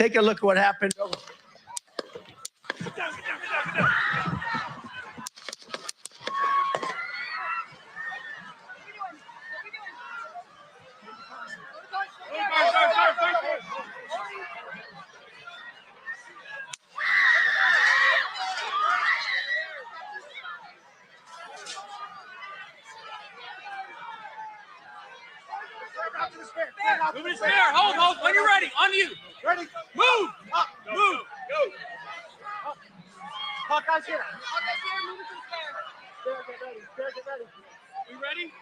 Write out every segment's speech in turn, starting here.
take a look at what happened. Get down, get down, get down, get down. Move to spare. Hold. When you're ready. On you. Ready. Move. Up. Move. Go. Hawkeye's here. Hawkeye's here. Move it to the spare. Spare, get ready. Spare, get ready. We ready?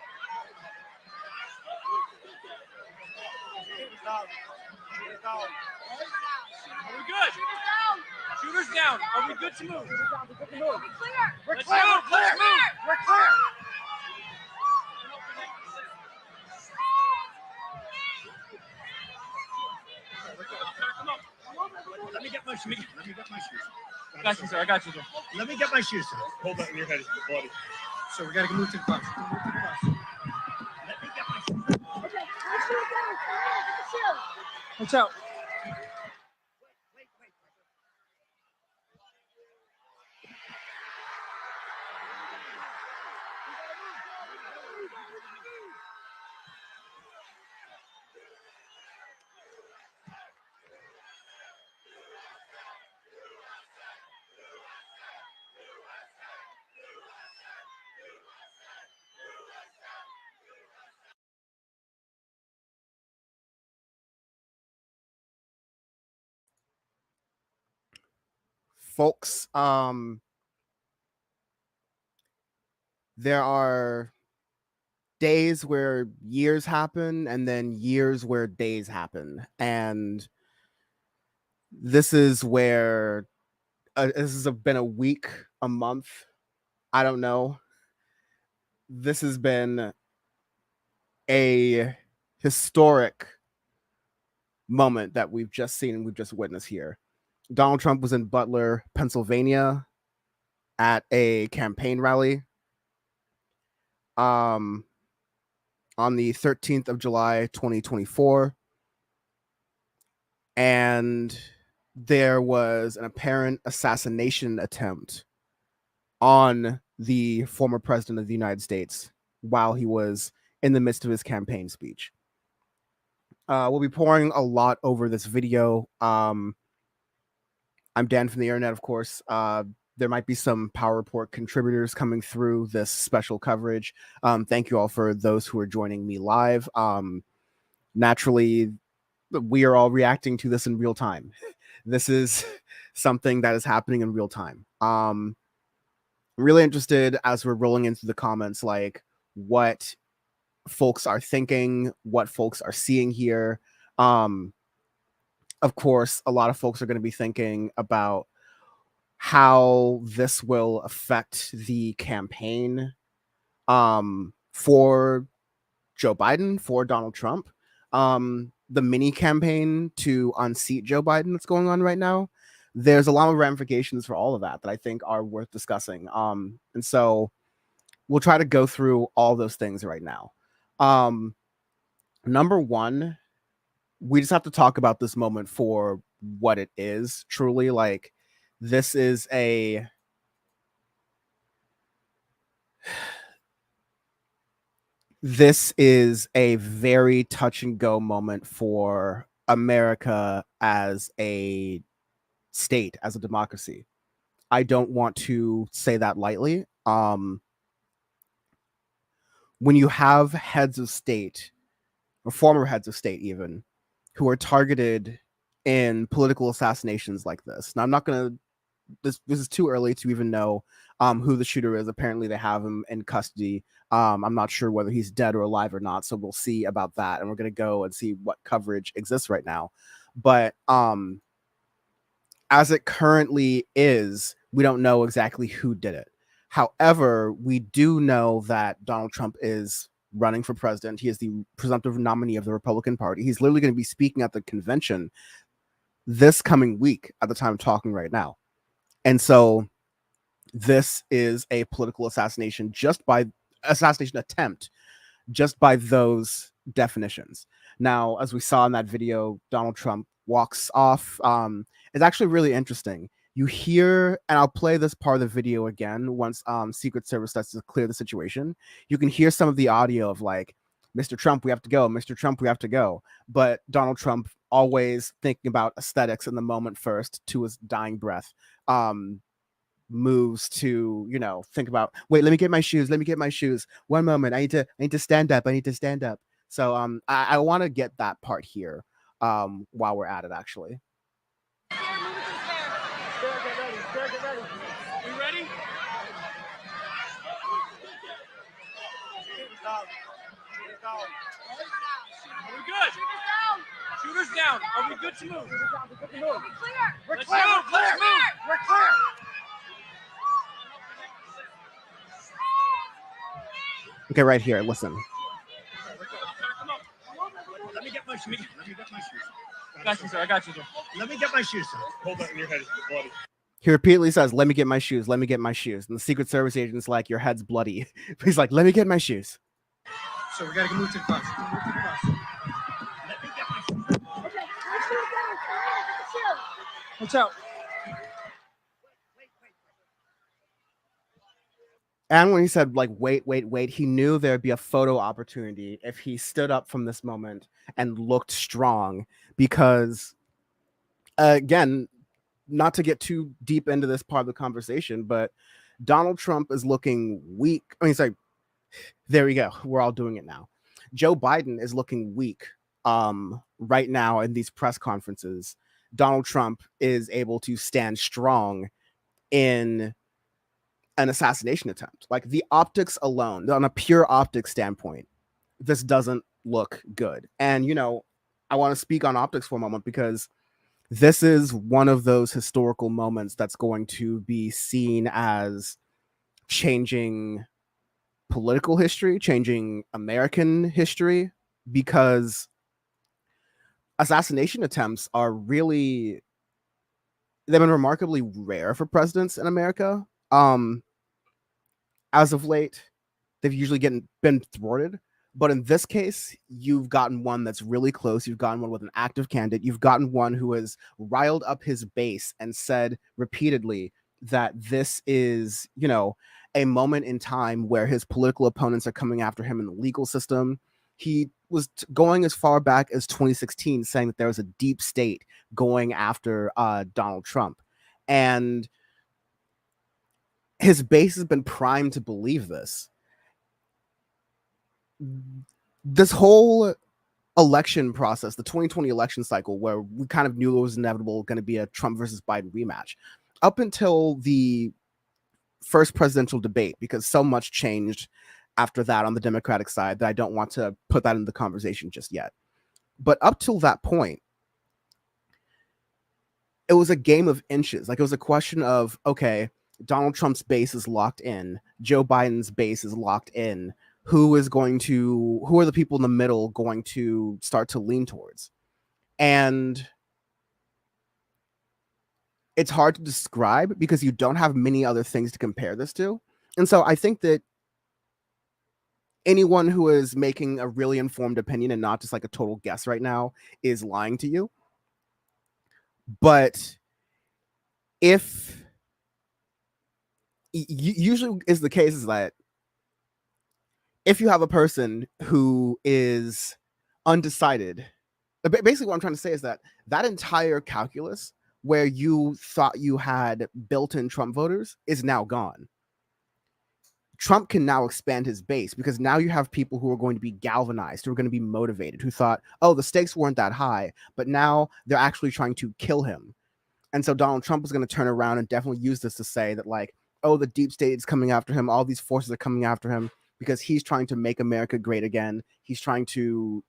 Are we good? Shooters down. Are we good to move? We're Let's clear. move. We're clear. Let's move. We're clear. Come on. Let me get my shoes. I got you, sir. I got you, sir. Let me get my shoes. Hold that in your head. It's bloody. So we gotta move to the bus. Let me get my shoes. Okay, let's shoot down. Let's shoot. Watch out. Wait. Folks, there are days where years happen and then years where days happen, and this is where this has been a week, a month, I don't know. This has been a historic moment that we've just seen and we've just witnessed here. Donald Trump was in Butler, Pennsylvania at a campaign rally on the 13th of July, 2024. And there was an apparent assassination attempt on the former president of the United States while he was in the midst of his campaign speech. We'll be pouring a lot over this video. I'm Dan from the internet, of course. There might be some Power Report contributors coming through this special coverage. Thank you all for those who are joining me live. Naturally, we are all reacting to this in real time. This is something that is happening in real time. I'm really interested as we're rolling into the comments, like what folks are thinking, what folks are seeing here. Of course, a lot of folks are going to be thinking about how this will affect the campaign for Joe Biden, for Donald Trump. The mini campaign to unseat Joe Biden that's going on right now. There's a lot of ramifications for all of that I think are worth discussing. And so we'll try to go through all those things right now. Number one, we just have to talk about this moment for what it is. Truly, like, this is a very touch and go moment for America as a state, as a democracy. I don't want to say that lightly. When you have heads of state, or former heads of state even, who are targeted in political assassinations like this. Now, I'm not going to, this is too early to even know who the shooter is. Apparently they have him in custody. I'm not sure whether he's dead or alive or not. So we'll see about that. And we're going to go and see what coverage exists right now. But as it currently is, we don't know exactly who did it. However, we do know that Donald Trump is running for president. He is the presumptive nominee of the Republican Party. He's literally going to be speaking at the convention this coming week at the time of talking right now. And so this is a political assassination attempt just by those definitions. Now, as we saw in that video, Donald Trump walks off. It's actually really interesting. You hear, and I'll play this part of the video again once Secret Service starts to clear the situation. You can hear some of the audio of like, Mr. Trump, we have to go. Mr. Trump, we have to go. But Donald Trump, always thinking about aesthetics in the moment first to his dying breath, moves to, you know, think about, wait, let me get my shoes. Let me get my shoes. One moment. I need to stand up. I need to stand up. So I want to get that part here while we're at it, actually. Get ready. We ready? Are we good? Shooters down. Are we good to move? We're Let's clear. move. We're clear. Let's move. We're clear. Okay, right here. Listen. Come on. Let me get my shoes. Let me get my shoes. I got you, sir. I got you, sir. Let me get my shoes, sir. Hold that in your head. It's bloody. He repeatedly says, let me get my shoes. Let me get my shoes. And the Secret Service agent's like, your head's bloody. He's like, let me get my shoes. So we gotta move to the bus. Move to the bus. Let me get my shoes. Okay, my shoes down. My shoes. Watch out. And when he said, like, wait, he knew there'd be a photo opportunity if he stood up from this moment and looked strong. Because, again, not to get too deep into this part of the conversation, but Donald Trump is looking weak. I mean, he's like, there we go. We're all doing it now. Joe Biden is looking weak right now in these press conferences. Donald Trump is able to stand strong in an assassination attempt. Like the optics alone, on a pure optics standpoint, this doesn't look good. And, you know, I want to speak on optics for a moment because this is one of those historical moments that's going to be seen as changing political history, changing American history, because assassination attempts are really, they've been remarkably rare for presidents in America. As of late, they've usually been thwarted. But in this case, you've gotten one that's really close. You've gotten one with an active candidate. You've gotten one who has riled up his base and said repeatedly that this is, you know, a moment in time where his political opponents are coming after him in the legal system. He was going as far back as 2016, saying that there was a deep state going after Donald Trump. And his base has been primed to believe this. This whole election process, the 2020 election cycle, where we kind of knew it was inevitable going to be a Trump versus Biden rematch, up until the first presidential debate, because so much changed after that on the Democratic side that I don't want to put that in the conversation just yet. But up till that point, it was a game of inches. Like it was a question of, okay, Donald Trump's base is locked in, Joe Biden's base is locked in. Who are the people in the middle going to start to lean towards? And it's hard to describe because you don't have many other things to compare this to. And so I think that anyone who is making a really informed opinion and not just like a total guess right now is lying to you. But if usually is the case is that if you have a person who is undecided, basically what I'm trying to say is that entire calculus where you thought you had built-in Trump voters is now gone. Trump can now expand his base because now you have people who are going to be galvanized, who are going to be motivated, who thought, oh, the stakes weren't that high, but now they're actually trying to kill him. And so Donald Trump is going to turn around and definitely use this to say that, like, oh, the deep state is coming after him. All these forces are coming after him because he's trying to make America great again. He's trying to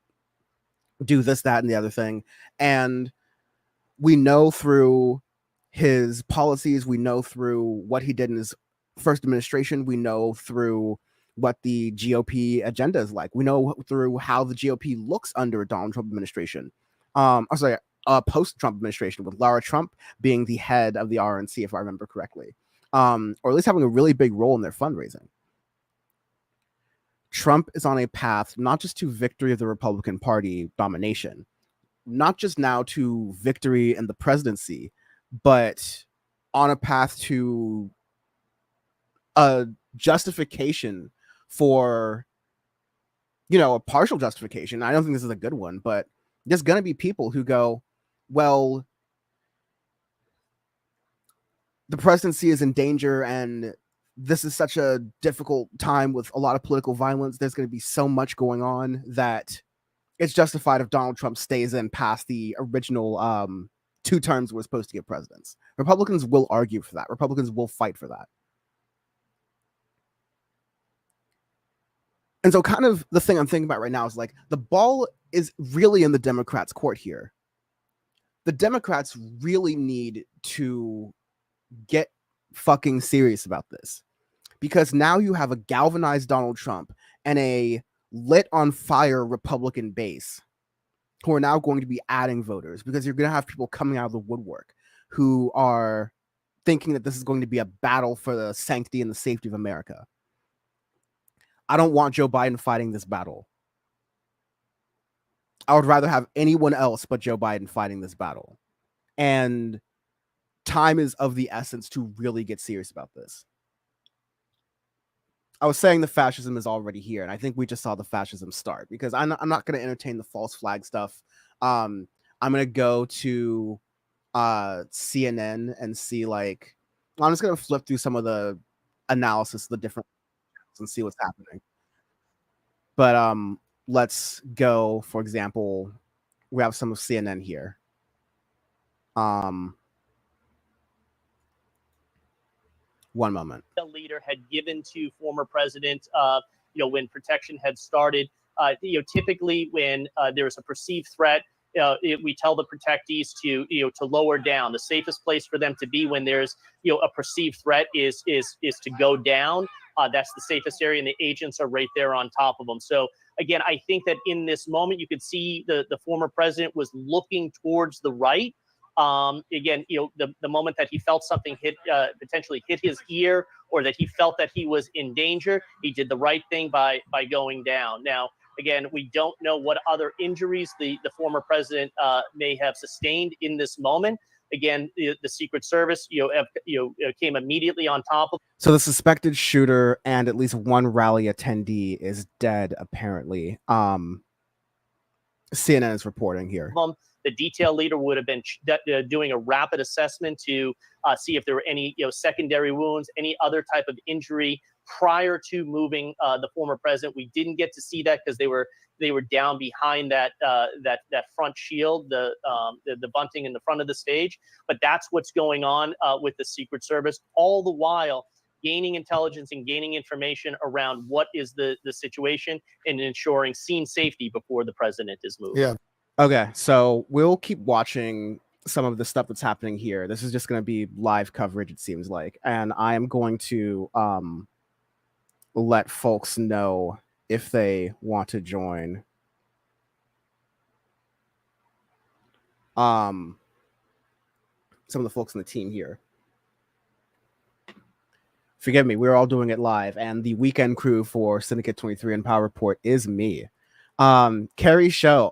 do this, that, and the other thing. And we know through his policies, we know through what he did in his first administration, we know through what the GOP agenda is like. We know through how the GOP looks under a Donald Trump administration. Post-Trump administration, with Lara Trump being the head of the RNC, if I remember correctly, or at least having a really big role in their fundraising. Trump is on a path not just to victory of the Republican Party domination. not just now to victory in the presidency, but on a path to a justification for, a partial justification. I don't think this is a good one, but there's going to be people who go, well, the presidency is in danger and this is such a difficult time with a lot of political violence. There's going to be so much going on that it's justified if Donald Trump stays in past the original 2 terms we're supposed to give presidents. Republicans will argue for that. Republicans will fight for that. And so kind of the thing I'm thinking about right now is like the ball is really in the Democrats' court here. The Democrats really need to get fucking serious about this, because now you have a galvanized Donald Trump and a lit on fire Republican base who are now going to be adding voters, because you're going to have people coming out of the woodwork who are thinking that this is going to be a battle for the sanctity and the safety of America. I don't want Joe Biden fighting this battle. I would rather have anyone else but Joe Biden fighting this battle. And time is of the essence to really get serious about this. I was saying the fascism is already here, and I think we just saw the fascism start, because I'm not going to entertain the false flag stuff. I'm going to go to CNN and see, like, I'm just going to flip through some of the analysis of the different and see what's happening. But let's go, for example, we have some of CNN here. One moment. The leader had given to former president, when protection had started. Typically when there is a perceived threat, we tell the protectees to lower down. The safest place for them to be when there's a perceived threat is to go down. That's the safest area, and the agents are right there on top of them. So again, I think that in this moment, you could see the former president was looking towards the right. Again, the moment that he felt something potentially hit his ear, or that he felt that he was in danger, he did the right thing by going down. Now, again, we don't know what other injuries the former president may have sustained in this moment. Again, the Secret Service, came immediately on top of. So the suspected shooter and at least one rally attendee is dead, apparently. CNN is reporting here. The detail leader would have been doing a rapid assessment to see if there were any secondary wounds, any other type of injury prior to moving the former president. We didn't get to see that because they were down behind that front shield, the bunting in the front of the stage. But that's what's going on with the Secret Service, all the while gaining intelligence and gaining information around what is the situation and ensuring scene safety before the president is moved. Yeah. Okay, so we'll keep watching some of the stuff that's happening here. This is just going to be live coverage, it seems like. And I am going to let folks know if they want to join. Some of the folks on the team here. Forgive me, we're all doing it live. And the weekend crew for Syndicate 23 and Power Report is me. Carrie Shaw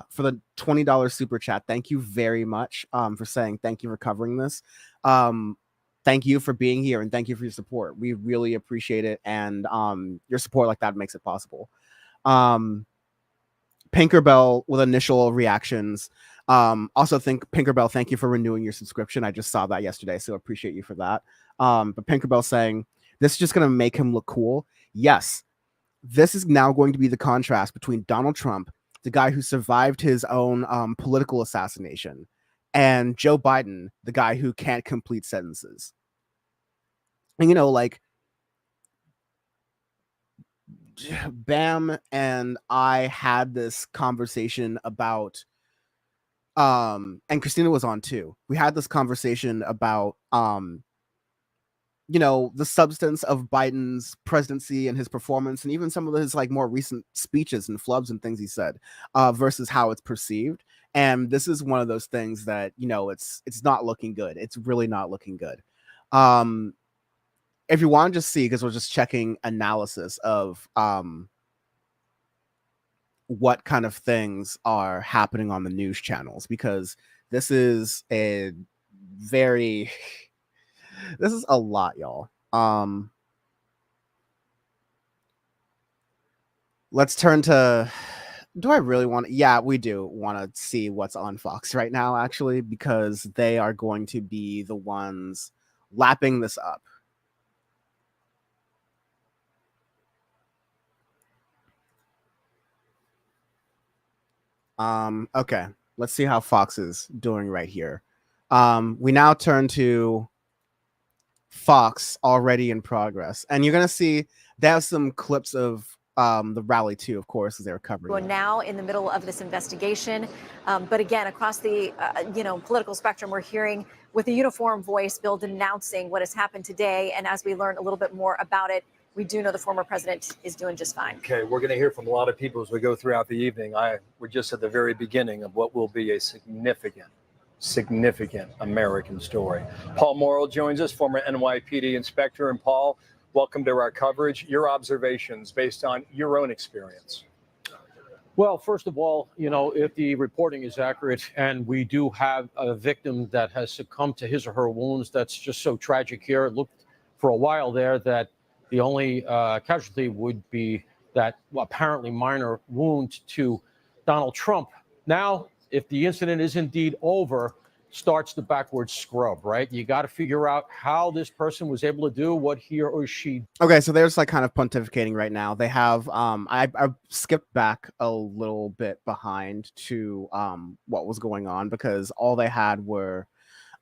for the $20 super chat. Thank you very much for saying thank you for covering this. Thank you for being here, and thank you for your support. We really appreciate it, and your support like that makes it possible. Pinkerbell with initial reactions. Also Pinkerbell, thank you for renewing your subscription. I just saw that yesterday, so appreciate you for that. But Pinkerbell saying this is just going to make him look cool. Yes. This is now going to be the contrast between Donald Trump, the guy who survived his own political assassination, and Joe Biden, the guy who can't complete sentences. And, like, Bam and I had this conversation about, and Christina was on too. We had this conversation about, the substance of Biden's presidency and his performance, and even some of his more recent speeches and flubs and things he said, versus how it's perceived. And this is one of those things that, it's not looking good. It's really not looking good. If you want to just see, because we're just checking analysis of what kind of things are happening on the news channels, because this is a very this is a lot, y'all. Let's turn to, do I really want to? Yeah, we do want to see what's on Fox right now, actually, because they are going to be the ones lapping this up. Okay, let's see how Fox is doing right here. We now turn to Fox already in progress, and you're gonna see they have some clips of the rally too, of course, as they're covering. We're now in the middle of this investigation, but again, across the political spectrum, we're hearing with a uniform voice Bill denouncing what has happened today, and as we learn a little bit more about it, we do know the former president is doing just fine. Okay, we're going to hear from a lot of people as we go throughout the evening. We're just at the very beginning of what will be a significant American story. Paul Morrill joins us, former NYPD inspector. And Paul, welcome to our coverage. Your observations based on your own experience. Well, first of all, if the reporting is accurate and we do have a victim that has succumbed to his or her wounds, that's just so tragic here. It looked for a while there that the only casualty would be that apparently minor wound to Donald Trump. Now, if the incident is indeed over, starts the backwards scrub, right? You got to figure out how this person was able to do what he or she. Okay, so there's like kind of pontificating right now. They have I skipped back a little bit behind to what was going on, because all they had were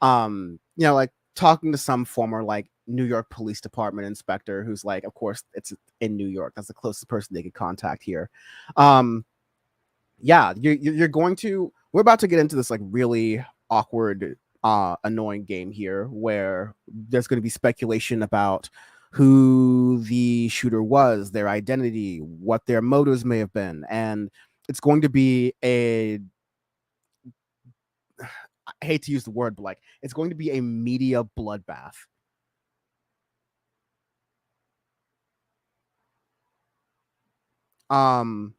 like talking to some former like New York Police Department inspector who's like, of course it's in New York, that's the closest person they could contact here. Yeah, we're about to get into this like really awkward, annoying game here where there's going to be speculation about who the shooter was, their identity, what their motives may have been, and it's going to be I hate to use the word, but like it's going to be a media bloodbath. I'm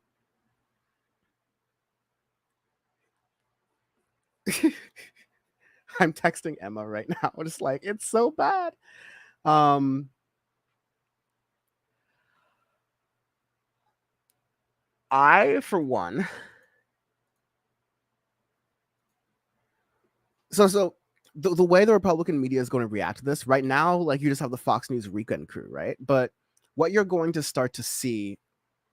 texting Emma right now. Just like, it's so bad. I, for one, so the way the Republican media is going to react to this right now, like you just have the Fox News weekend crew, right? But what you're going to start to see,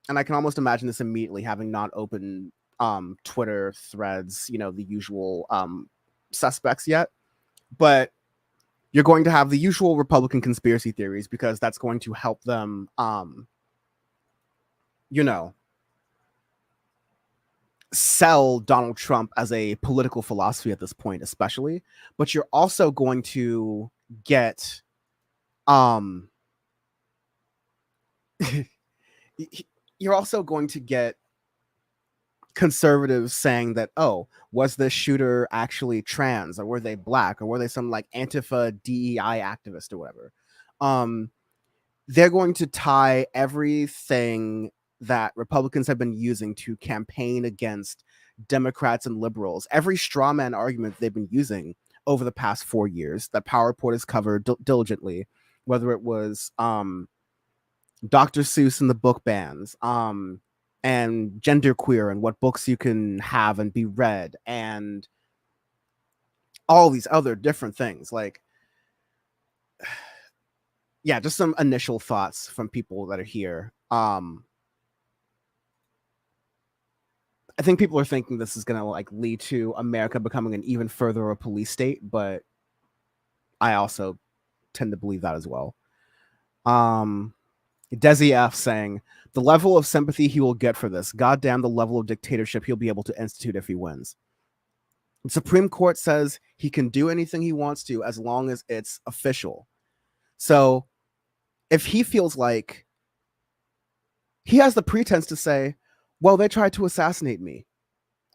and I can almost imagine this immediately, having not opened Twitter threads, the usual suspects yet, but you're going to have the usual Republican conspiracy theories, because that's going to help them sell Donald Trump as a political philosophy at this point, especially. But you're also going to get you're also going to get conservatives saying that, oh, was the shooter actually trans, or were they black, or were they some like Antifa DEI activist or whatever. They're going to tie everything that Republicans have been using to campaign against Democrats and liberals, every straw man argument they've been using over the past 4 years that Power Report has covered diligently, whether it was Dr. Seuss and the book bans, and genderqueer and what books you can have and be read, and all these other different things. Like, yeah, just some initial thoughts from people that are here. I think people are thinking this is going to like lead to America becoming an even further a police state, but I also tend to believe that as well. Desi F saying, the level of sympathy he will get for this, goddamn the level of dictatorship he'll be able to institute if he wins. The Supreme Court says he can do anything he wants to as long as it's official. So if he feels like he has the pretense to say, well, they tried to assassinate me,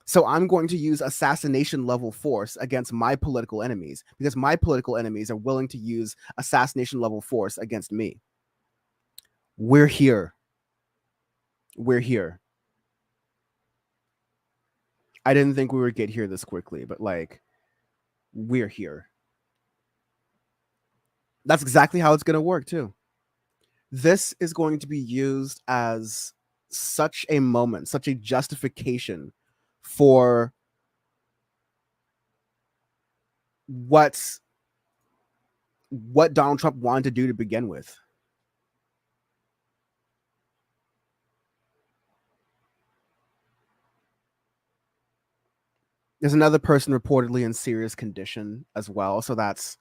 so I'm going to use assassination level force against my political enemies, because my political enemies are willing to use assassination level force against me. We're here. I didn't think we would get here this quickly, but like, we're here. That's exactly how it's going to work too. This is going to be used as such a moment, such a justification for what Donald Trump wanted to do to begin with. There's another person reportedly in serious condition as well. So that's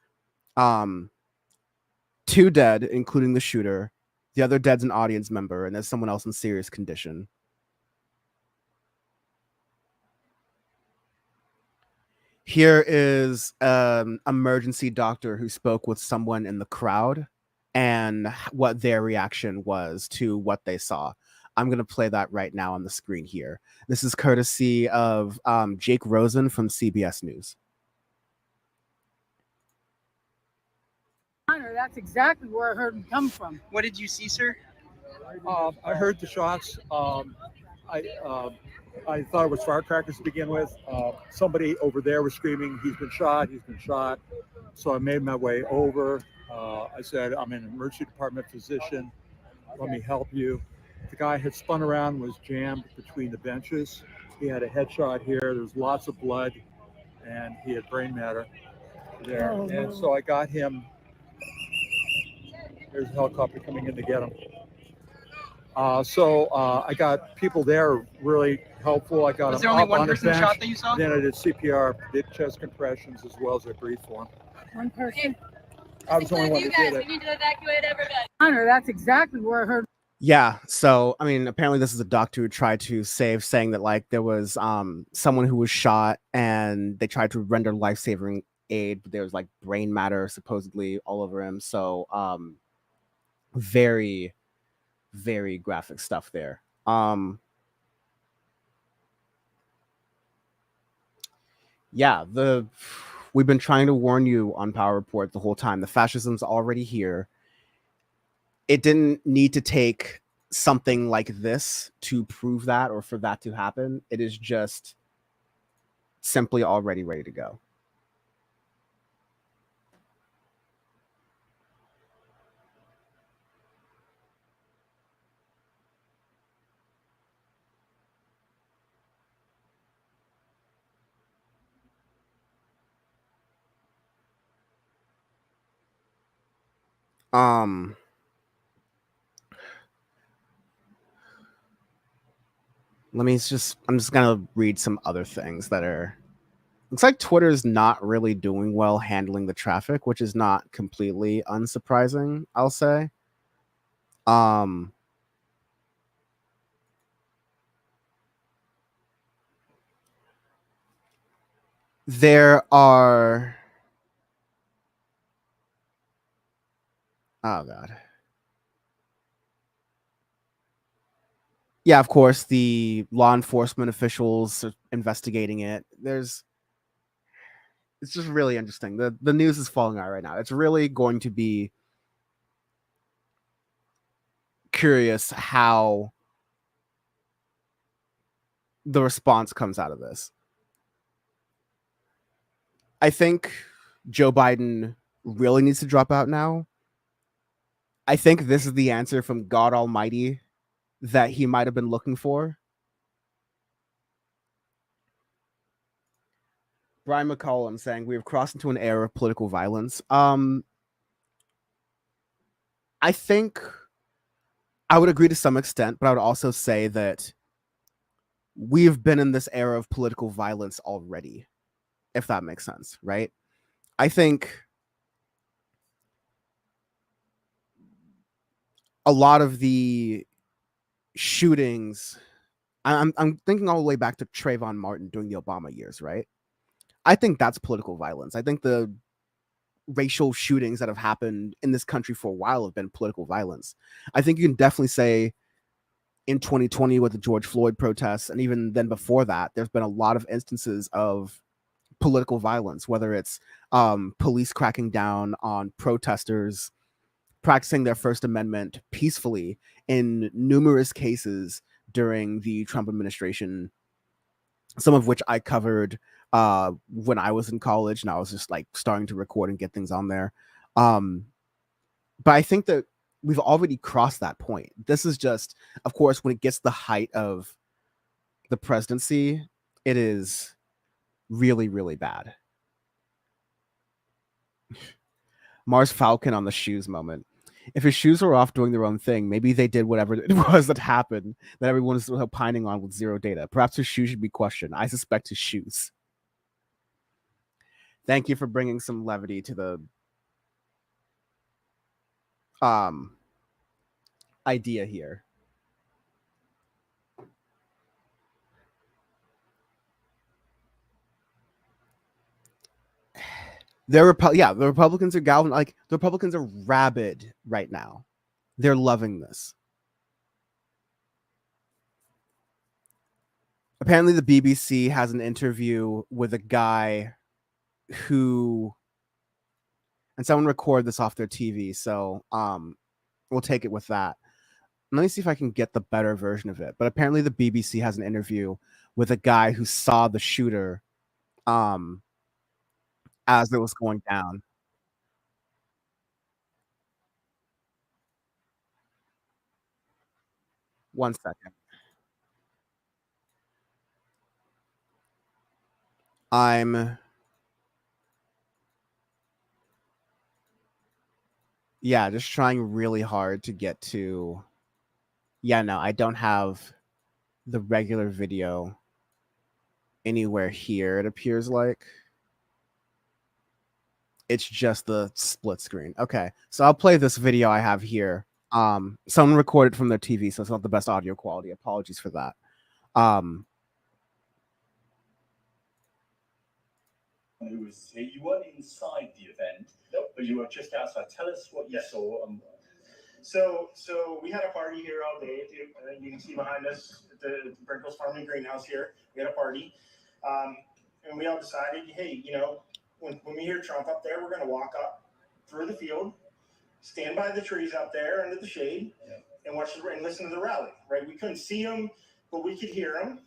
2 dead, including the shooter. The other dead's an audience member, and there's someone else in serious condition. Here is an emergency doctor who spoke with someone in the crowd and what their reaction was to what they saw. I'm going to play that right now on the screen here. This is courtesy of Jake Rosen from CBS News. That's exactly where I heard him come from. What did you see, sir? I heard the shots. I thought it was firecrackers to begin with. Somebody over there was screaming, he's been shot, he's been shot. So I made my way over. I said, I'm an emergency department physician. Let me help you. The guy had spun around, was jammed between the benches. He had a headshot here. There was lots of blood, and he had brain matter there. And so I got him. There's a helicopter coming in to get him. So I got people there really helpful. I got Was him there only up one on the person bench. shot that you saw? Then I did CPR, did chest compressions, as well as I breathed for him. One person. I was the only one who did it. need to evacuate everybody. Hunter, that's exactly where I heard. Yeah, so I mean, apparently this is a doctor who tried to save, saying that like there was someone who was shot and they tried to render life-saving aid, but there was like brain matter supposedly all over him. So very, very graphic stuff there. Yeah, we've been trying to warn you on Power Report the whole time. The fascism's already here. It didn't need to take something like this to prove that or for that to happen. It is just simply already ready to go. I'm just gonna read some other things that are. Looks like Twitter is not really doing well handling the traffic, which is not completely unsurprising, I'll say. There are. Oh God. Yeah, of course, the law enforcement officials are investigating it. It's just really interesting. The news is falling out right now. It's really going to be curious how the response comes out of this. I think Joe Biden really needs to drop out now. I think this is the answer from God Almighty that he might have been looking for. Brian McCollum saying we have crossed into an era of political violence. I think I would agree to some extent, but I would also say that we've been in this era of political violence already, if that makes sense, right? I think a lot of the shootings, I'm thinking all the way back to Trayvon Martin during the Obama years, right? I think that's political violence. I think the racial shootings that have happened in this country for a while have been political violence. I think you can definitely say in 2020 with the George Floyd protests, and even then before that, there's been a lot of instances of political violence, whether it's police cracking down on protesters practicing their First Amendment peacefully in numerous cases during the Trump administration some of which I covered when I was in college, and I was just like starting to record and get things on there. But I think that we've already crossed that point. This is just, of course, when it gets the height of the presidency, it is really, really bad. Mars Falcon on the shoes moment. If his shoes were off doing their own thing, maybe they did whatever it was that happened that everyone is pining on with zero data. Perhaps his shoes should be questioned. I suspect his shoes. Thank you for bringing some levity to the idea here. The Republicans are the Republicans are rabid right now. They're loving this. Apparently, the BBC has an interview with a guy who, and someone recorded this off their TV, so we'll take it with that. Let me see if I can get the better version of it. But apparently, the BBC has an interview with a guy who saw the shooter as it was going down. One second. I'm just trying really hard to get to. Yeah, no, I don't have the regular video anywhere here, it appears like. It's just the split screen. Okay, so I'll play this video I have here. Someone recorded from their TV, so it's not the best audio quality. Apologies for that. Who was here? You weren't inside the event, but you were just outside. Tell us what you saw. So we had a party here all day. You can see behind us at the Brinkles Farming Greenhouse here. We had a party, and we all decided, hey, you know, when we hear Trump up there, we're going to walk up through the field, stand by the trees up there under the shade, and watch and listen to the rally. Right? We couldn't see him, but we could hear him.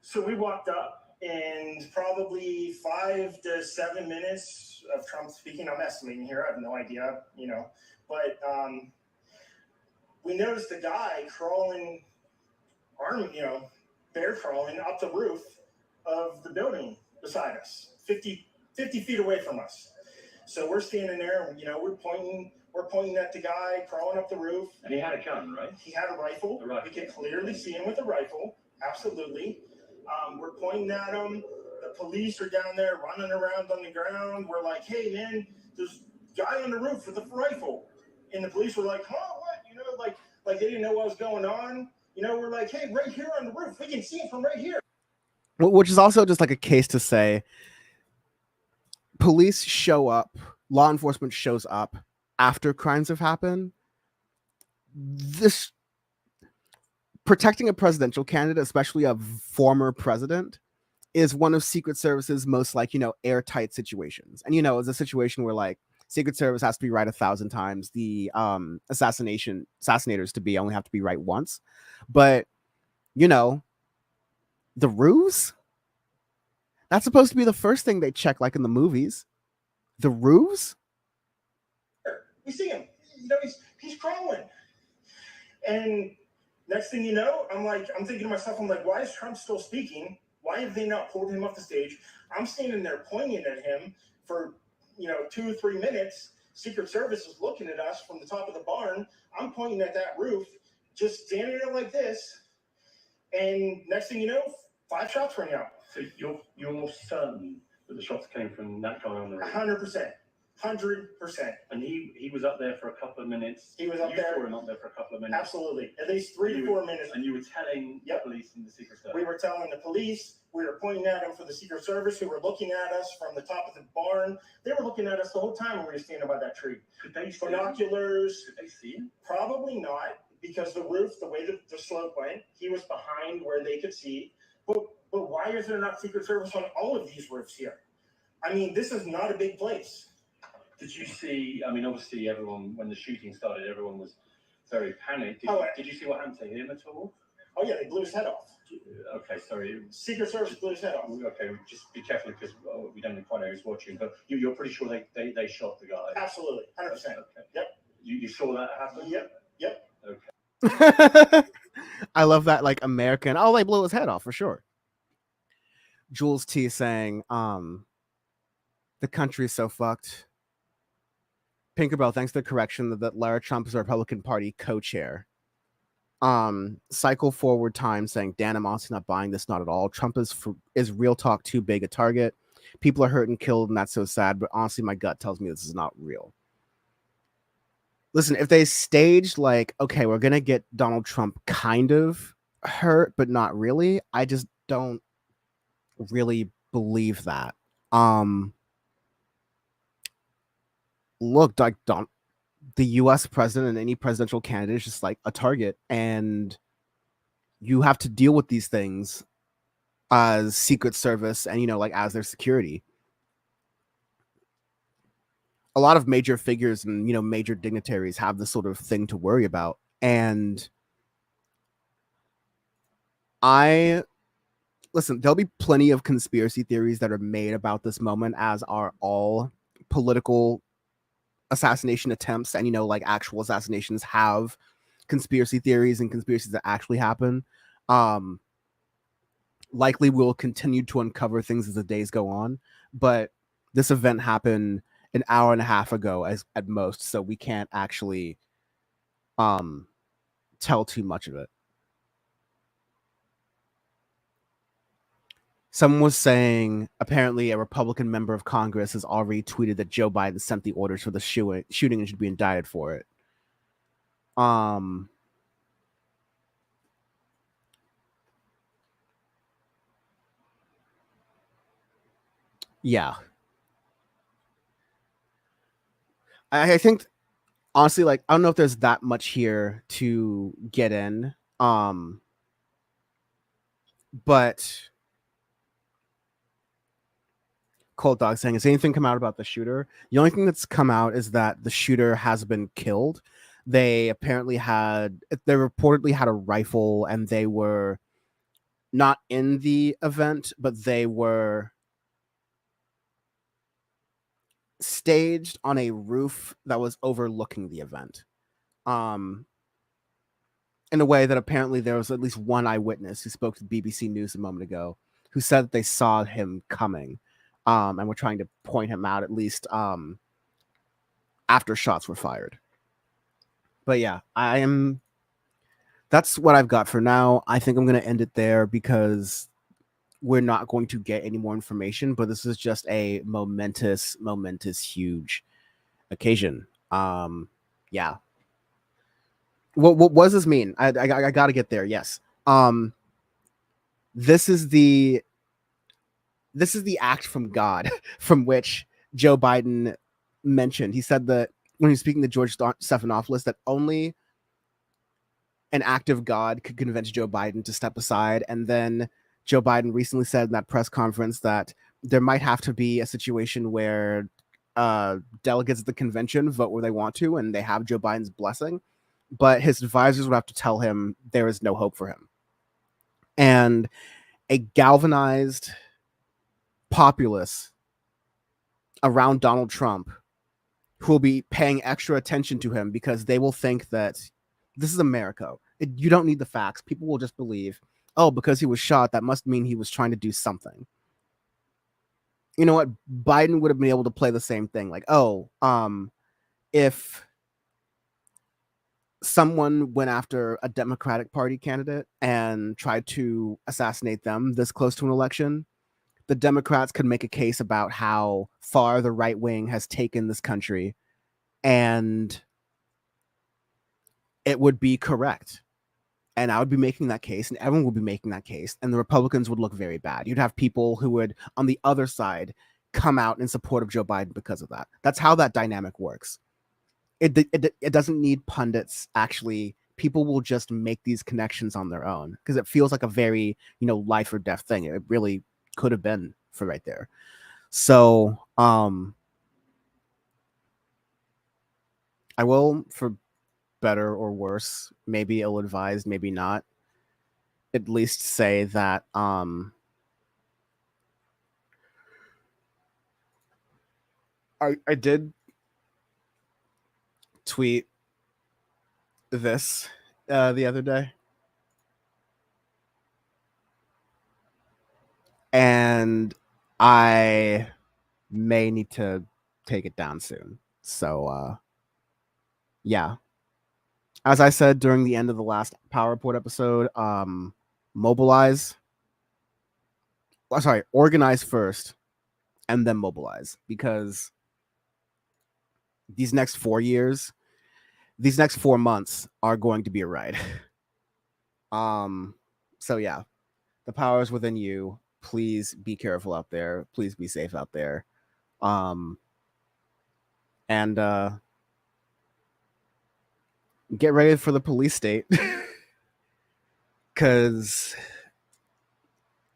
So we walked up, and probably 5 to 7 minutes of Trump speaking. I'm estimating here. I have no idea, you know. But we noticed a guy crawling, bear crawling up the roof of the building beside us, 50 feet away from us. So we're standing there, and we're pointing at the guy crawling up the roof. And he had a gun, right? He had a rifle. We could clearly see him with a rifle. Absolutely. We're pointing at him. The police are down there running around on the ground. We're like, hey, man, there's a guy on the roof with a rifle. And the police were like, oh, what? Like they didn't know what was going on. We're like, hey, right here on the roof. We can see him from right here. Which is also just like a case to say, police show up, law enforcement shows up after crimes have happened. This protecting a presidential candidate, especially a former president, is one of Secret Service's most airtight situations. And it's a situation where Secret Service has to be right 1,000 times. The assassinators to be only have to be right once. But the ruse, that's supposed to be the first thing they check, like in the movies. The ruse. We see him. He's crawling. And next thing you know, I'm thinking to myself, why is Trump still speaking? Why have they not pulled him off the stage? I'm standing there pointing at him for 2 or 3 minutes. Secret Service is looking at us from the top of the barn. I'm pointing at that roof, just standing there like this. And next thing you know, 5 shots rang out. So you're certain that the shots came from that guy on the roof? 100%. And he was up there for a couple of minutes. He was up there. You saw him up there for a couple of minutes. Absolutely. At least 3 to 4 minutes. And you were telling the police and the Secret Service? We were telling the police. We were pointing at them for the Secret Service, who were looking at us from the top of the barn. They were looking at us the whole time when we were standing by that tree. Could they see binoculars? Could they see him? Probably not, because the roof, the way the slope went, he was behind where they could see. But why is there not Secret Service on all of these roofs here? I mean, this is not a big place. Did you see, obviously everyone, when the shooting started, everyone was very panicked. Did you see what happened to him at all? Oh yeah, they blew his head off. Okay, sorry. Secret Service blew his head off. Okay, just be careful because we don't quite know who's watching. But you're pretty sure they shot the guy. Absolutely, 100%. Okay. Yep. You saw that happen? Yep. Yep. Okay. I love that, like, American. Oh, they blew his head off for sure. Jules T saying, the country is so fucked. Pinkerbell, thanks for the correction that Lara Trump is a Republican Party co-chair. Cycle Forward Time saying, Dan, I'm honestly not buying this, not at all. Trump is real talk too big a target. People are hurt and killed, and that's so sad, but honestly, my gut tells me this is not real. Listen, if they staged like, okay, we're gonna get Donald Trump kind of hurt, but not really, I just don't really believe that. Look, like, the US president and any presidential candidate is just like a target, and you have to deal with these things as Secret Service and, like, as their security. A lot of major figures and, major dignitaries have this sort of thing to worry about. And listen, there'll be plenty of conspiracy theories that are made about this moment, as are all political assassination attempts, and like actual assassinations have conspiracy theories and conspiracies that actually happen. Likely we'll continue to uncover things as the days go on, but this event happened an hour and a half ago at most, so we can't actually tell too much of it. Someone was saying apparently a Republican member of Congress has already tweeted that Joe Biden sent the orders for the shooting and should be indicted for it. Yeah. I think, honestly, like, I don't know if there's that much here to get in. But Cold Dog saying, has anything come out about the shooter? The only thing that's come out is that the shooter has been killed. They reportedly had a rifle, and they were not in the event, but they were staged on a roof that was overlooking the event. In a way that apparently there was at least one eyewitness who spoke to BBC News a moment ago who said that they saw him coming. And we're trying to point him out, at least after shots were fired. But yeah, that's what I've got for now. I think I'm going to end it there because we're not going to get any more information, but this is just a momentous, huge occasion. Yeah. What does this mean? I got to get there. Yes. This is the act from God from which Joe Biden mentioned. He said that when he was speaking to George Stephanopoulos, that only an act of God could convince Joe Biden to step aside. And then Joe Biden recently said in that press conference that there might have to be a situation where delegates at the convention vote where they want to, and they have Joe Biden's blessing, but his advisors would have to tell him there is no hope for him. And a galvanized populace around Donald Trump who will be paying extra attention to him because they will think that this is America. You don't need the facts. People will just believe, oh, because he was shot, that must mean he was trying to do something. You know what? Biden would have been able to play the same thing. Like, if someone went after a Democratic Party candidate and tried to assassinate them this close to an election, the Democrats could make a case about how far the right wing has taken this country, and it would be correct. And I would be making that case, and everyone would be making that case, and the Republicans would look very bad. You'd have people who would, on the other side, come out in support of Joe Biden because of that. That's how that dynamic works. It doesn't need pundits. Actually, people will just make these connections on their own because it feels like a very, life or death thing. It really could have been for right there. So, I will, for better or worse, maybe ill-advised, maybe not, at least say that I did tweet this the other day, and I may need to take it down soon. So yeah, as I said during the end of the last Power Report episode, mobilize. Sorry, organize first, and then mobilize, because these next 4 years, these next 4 months are going to be a ride. So yeah, the power is within you. Please be careful out there. Please be safe out there. And get ready for the police state, because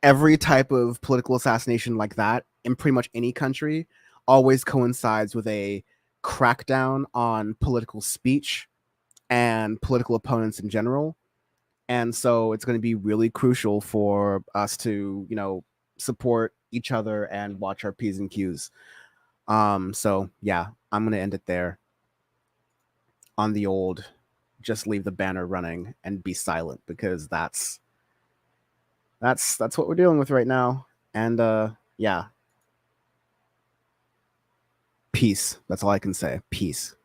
every type of political assassination like that in pretty much any country always coincides with a crackdown on political speech and political opponents in general. And so it's going to be really crucial for us to, support each other and watch our P's and Q's. So yeah, I'm going to end it there on the old, just leave the banner running and be silent, because that's what we're dealing with right now. And yeah, peace. That's all I can say. Peace.